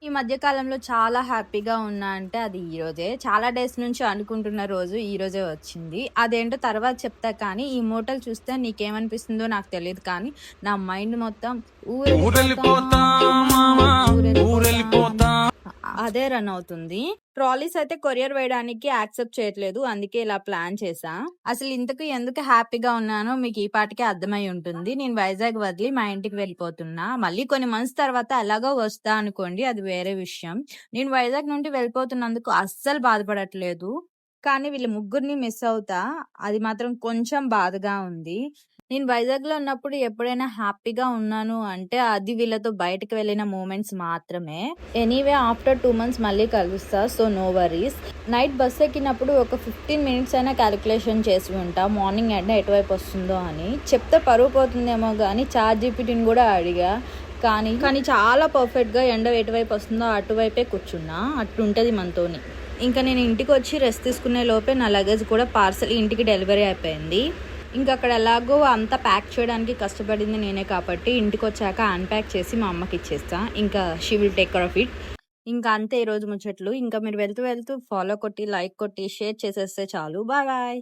ఈ మధ్య కాలంలో చాలా హ్యాపీగా ఉన్నా అంటే అది ఈరోజే. చాలా డేస్ నుంచి అనుకుంటున్న రోజు ఈరోజే వచ్చింది. అదేంటో తర్వాత చెప్తా కానీ, ఈ మోటల్ చూస్తే నీకేమనిపిస్తుందో నాకు తెలీదు కానీ, నా మైండ్ మొత్తం ఊరెళ్ళిపోతా, ఊరెళ్ళిపోతా మామ ఊరెళ్ళిపోతా. అదే రన్ అవుతుంది. ట్రాలీస్ అయితే కొరియర్ వేయడానికి యాక్సెప్ట్ చేయట్లేదు. అందుకే ఇలా ప్లాన్ చేశా. అసలు ఇంతకు ఎందుకు హ్యాపీగా ఉన్నానో మీకు ఈ పాటికే అర్థమై ఉంటుంది. నేను వైజాగ్ వదిలి మా ఇంటికి వెళ్ళిపోతున్నా. మళ్ళీ కొన్ని మంత్స్ తర్వాత ఎలాగో వస్తా అనుకోండి, అది వేరే విషయం. నేను వైజాగ్ నుండి వెళ్ళిపోతున్నందుకు అస్సలు బాధపడట్లేదు. కానీ వీళ్ళ ముగ్గురిని మిస్ అవుతా. అది మాత్రం కొంచెం బాధగా ఉంది. నేను వైజాగ్‌లో ఉన్నప్పుడు ఎప్పుడైనా హ్యాపీగా ఉన్నాను అంటే అది వీళ్ళతో బయటకి వెళ్ళిన మూమెంట్స్ మాత్రమే. ఎనీవే ఆఫ్టర్ 2 మంత్స్ మళ్ళీ కలుస్తా. So, no worries. Night bus ఎక్కినప్పుడు ఒక 15 మినిట్స్ అయినా క్యాలిక్యులేషన్ చేసి ఉంటా. మార్నింగ్ ఎండ ఎటువైపు వస్తుందో అని. చెప్తే పరువు పోతుందేమో గానీ చాట్‌జీపీటీని కూడా అడిగా. కానీ చాలా పర్ఫెక్ట్‌గా ఎండ ఎటువైపు వస్తుందో అటువైపే కూర్చున్నా. అట్లుంటది మనతోని. ఇంకా నేను ఇంటికొచ్చి రెస్ట్ తీసుకునే లోపే నా లగేజ్ కూడా పార్సెల్ ఇంటికి డెలివరీ అయిపోయింది. ఇంకా అక్కడ ఎలాగో అంతా ప్యాక్ చేయడానికి కష్టపడింది నేనే కాబట్టి ఇంటికొచ్చాక అన్‌ప్యాక్ చేసి మా అమ్మకి ఇచ్చేస్తా. ఇంకా she will take care of it. ఇంకా అంతే ఈరోజు ముచ్చట్లు. ఇంకా మీరు వెళ్తూ ఫాలో కొట్టి, లైక్ కొట్టి, షేర్ చేసేస్తే చాలు. Bye bye.